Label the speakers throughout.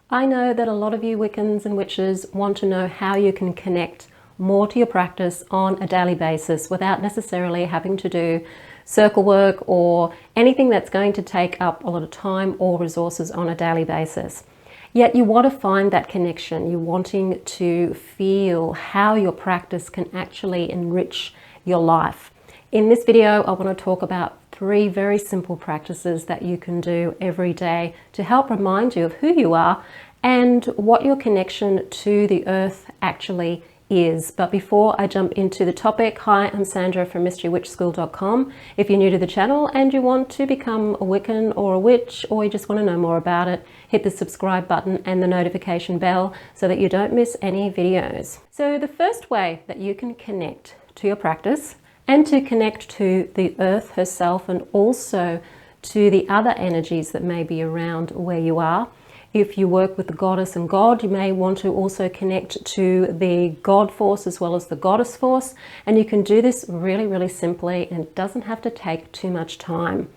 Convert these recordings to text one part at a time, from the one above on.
Speaker 1: I know that a lot of you Wiccans and witches want to know how you can connect more to your practice on a daily basis without necessarily having to do circle work or anything that's going to take up a lot of time or resources on a daily basis. Yet you want to find that connection. You're wanting to feel how your practice can actually enrich your life. In this video, I want to talk about 3 very simple practices that you can do every day to help remind you of who you are and what your connection to the earth actually is. But before I jump into the topic, hi, I'm Sandra from mysterywitchschool.com. If you're new to the channel and you want to become a Wiccan or a witch, or you just want to know more about it, hit the subscribe button and the notification bell so that you don't miss any videos. So the first way that you can connect to your practice and to connect to the earth herself and also to the other energies that may be around where you are. If you work with the goddess and god, you may want to also connect to the god force as well as the goddess force. And you can do this really, really simply, and it doesn't have to take too much time.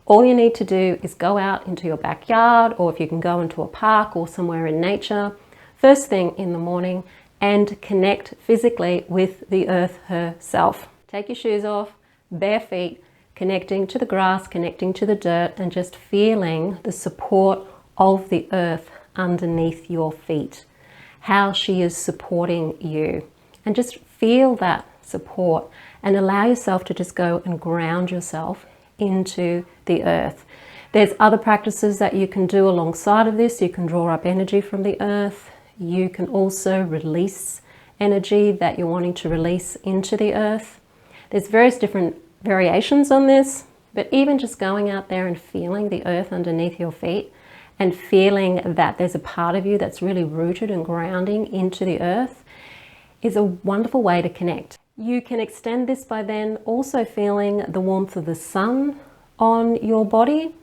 Speaker 1: All you need to do is go out into your backyard, or if you can go into a park or somewhere in nature, first thing in the morning, and connect physically with the earth herself. Take your shoes off, bare feet, connecting to the grass, connecting to the dirt, and just feeling the support of the earth underneath your feet, how she is supporting you. And just feel that support and allow yourself to just go and ground yourself into the earth. There's other practices that you can do alongside of this. You can draw up energy from the earth. You can also release energy that you're wanting to release into the earth. There's various different variations on this, but even just going out there and feeling the earth underneath your feet and feeling that there's a part of you that's really rooted and grounding into the earth is a wonderful way to connect. You can extend this by then also feeling the warmth of the sun on your body,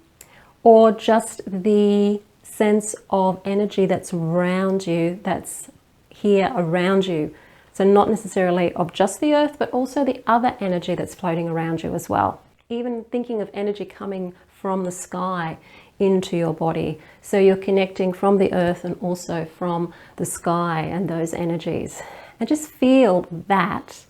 Speaker 1: or just the sense of energy that's around you, that's here around you. So not necessarily of just the earth, but also the other energy that's floating around you as well. Even thinking of energy coming from the sky into your body. So you're connecting from the earth and also from the sky and those energies. And just feel that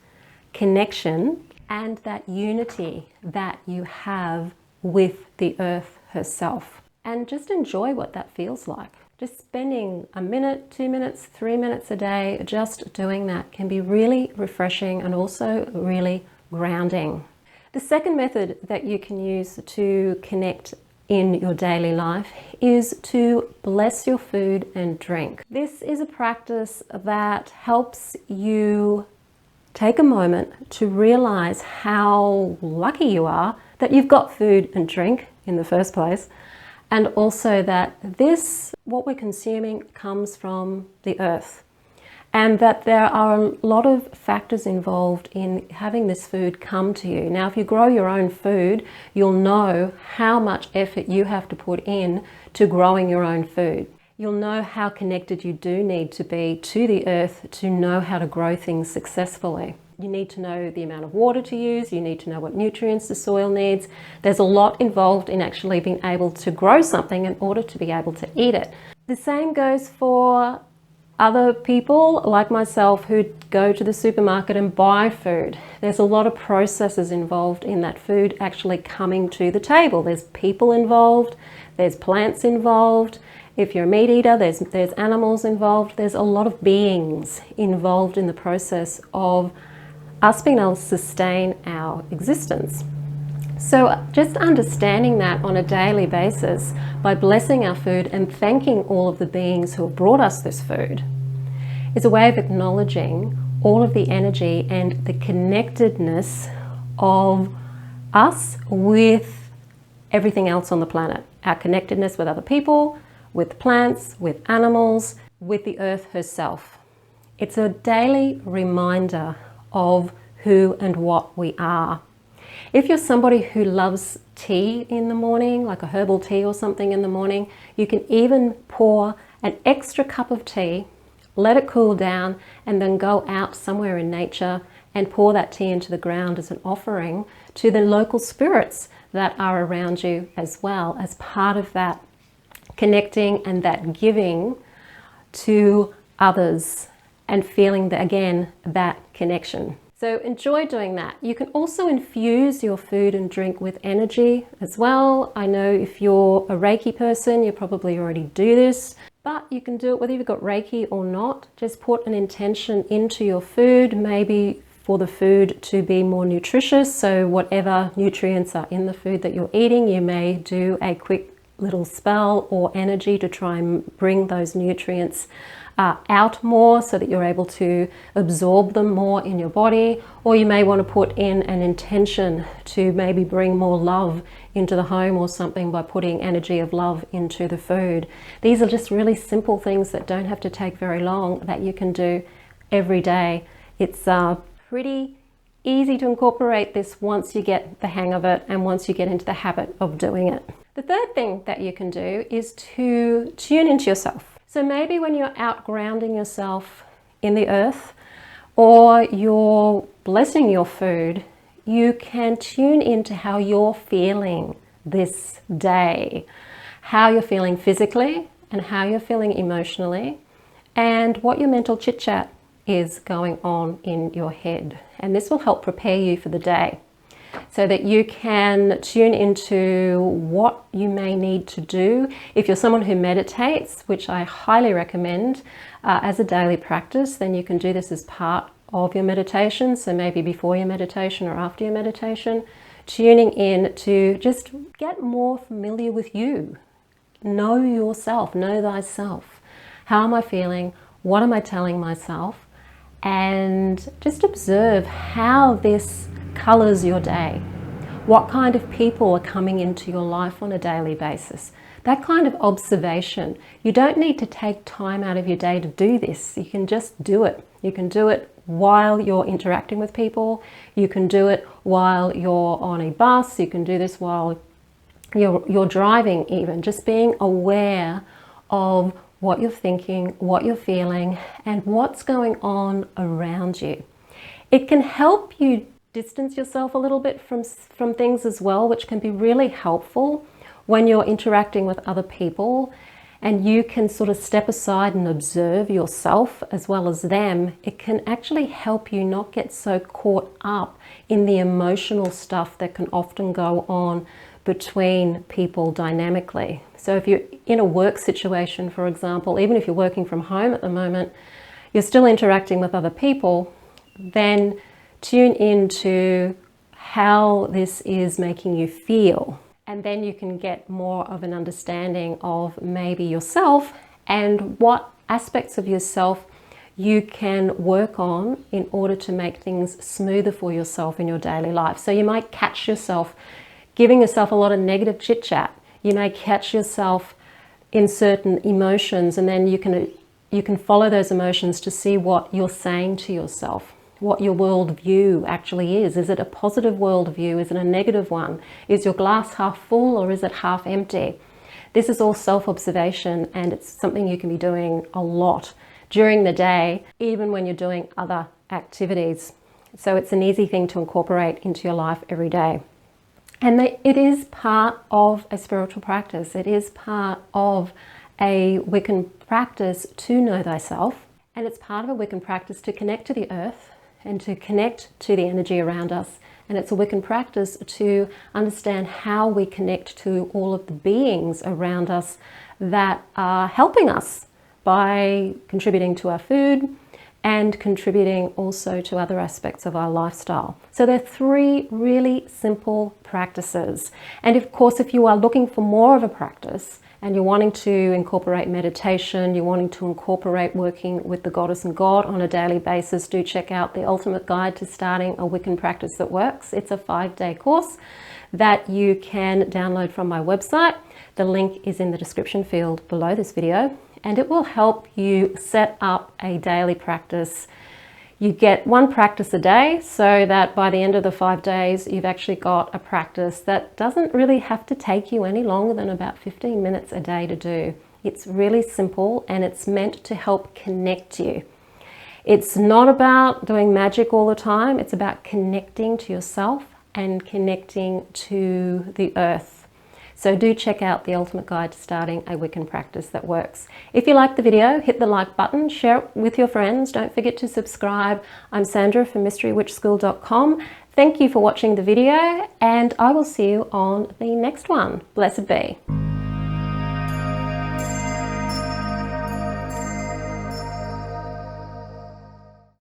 Speaker 1: connection and that unity that you have with the earth herself. And just enjoy what that feels like. Just spending a minute, 2 minutes, 3 minutes a day, just doing that can be really refreshing and also really grounding. The second method that you can use to connect in your daily life is to bless your food and drink. This is a practice that helps you take a moment to realize how lucky you are that you've got food and drink in the first place, and also that this, what we're consuming, comes from the earth. And that there are a lot of factors involved in having this food come to you. Now, if you grow your own food, you'll know how much effort you have to put in to growing your own food. You'll know how connected you do need to be to the earth to know how to grow things successfully. You need to know the amount of water to use. You need to know what nutrients the soil needs. There's a lot involved in actually being able to grow something in order to be able to eat it. The same goes for other people like myself who go to the supermarket and buy food. There's a lot of processes involved in that food actually coming to the table. There's people involved, there's plants involved. If you're a meat eater, there's animals involved. There's a lot of beings involved in the process of us being able to sustain our existence. So just understanding that on a daily basis by blessing our food and thanking all of the beings who have brought us this food is a way of acknowledging all of the energy and the connectedness of us with everything else on the planet. Our connectedness with other people, with plants, with animals, with the earth herself. It's a daily reminder of who and what we are. If you're somebody who loves tea in the morning, like a herbal tea or something in the morning, you can even pour an extra cup of tea, let it cool down, and then go out somewhere in nature and pour that tea into the ground as an offering to the local spirits that are around you as well, as part of that connecting and that giving to others and feeling that, again, that connection. So enjoy doing that. You can also infuse your food and drink with energy as well. I know if you're a Reiki person, you probably already do this, but you can do it whether you've got Reiki or not. Just put an intention into your food, maybe for the food to be more nutritious. So whatever nutrients are in the food that you're eating, you may do a quick little spell or energy to try and bring those nutrients out more so that you're able to absorb them more in your body. Or you may want to put in an intention to maybe bring more love into the home or something by putting energy of love into the food. These are just really simple things that don't have to take very long, that you can do every day. It's pretty easy to incorporate this once you get the hang of it and once you get into the habit of doing it. The third thing that you can do is to tune into yourself. So maybe when you're out grounding yourself in the earth, or you're blessing your food, you can tune into how you're feeling this day, how you're feeling physically and how you're feeling emotionally, and what your mental chit chat is going on in your head. And this will help prepare you for the day, so that you can tune into what you may need to do. If you're someone who meditates, which I highly recommend as a daily practice, then you can do this as part of your meditation. So maybe before your meditation or after your meditation, tuning in to just get more familiar with you. Know yourself, know thyself. How am I feeling? What am I telling myself? And just observe how this colors your day. What kind of people are coming into your life on a daily basis? That kind of observation. You don't need to take time out of your day to do this. You can just do it. You can do it while you're interacting with people. You can do it while you're on a bus. You can do this while you're driving even. Just being aware of what you're thinking, what you're feeling, and what's going on around you. It can help you distance yourself a little bit from things as well, which can be really helpful when you're interacting with other people, and you can sort of step aside and observe yourself as well as them. It can actually help you not get so caught up in the emotional stuff that can often go on between people dynamically. So if you're in a work situation, for example, even if you're working from home at the moment, you're still interacting with other people, then tune into how this is making you feel. And then you can get more of an understanding of maybe yourself and what aspects of yourself you can work on in order to make things smoother for yourself in your daily life. So you might catch yourself giving yourself a lot of negative chit chat. You may catch yourself in certain emotions, and then you can follow those emotions to see what you're saying to yourself, what your worldview actually is. Is it a positive worldview? Is it a negative one? Is your glass half full or is it half empty? This is all self-observation, and it's something you can be doing a lot during the day, even when you're doing other activities. So it's an easy thing to incorporate into your life every day. And it is part of a spiritual practice. It is part of a Wiccan practice to know thyself. And it's part of a Wiccan practice to connect to the earth and to connect to the energy around us. And it's a Wiccan practice to understand how we connect to all of the beings around us that are helping us by contributing to our food and contributing also to other aspects of our lifestyle. So there are 3 really simple practices. And of course, if you are looking for more of a practice and you're wanting to incorporate meditation, you're wanting to incorporate working with the goddess and god on a daily basis, do check out the Ultimate Guide to Starting a Wiccan Practice That Works. It's a 5-day course that you can download from my website. The link is in the description field below this video, and it will help you set up a daily practice. You get 1 practice a day, so that by the end of the 5 days, you've actually got a practice that doesn't really have to take you any longer than about 15 minutes a day to do. It's really simple, and it's meant to help connect you. It's not about doing magic all the time. It's about connecting to yourself and connecting to the earth. So do check out The Ultimate Guide to Starting a Wiccan Practice That Works. If you liked the video, hit the like button, share it with your friends. Don't forget to subscribe. I'm Sandra from MysteryWitchSchool.com. Thank you for watching the video, and I will see you on the next one. Blessed be.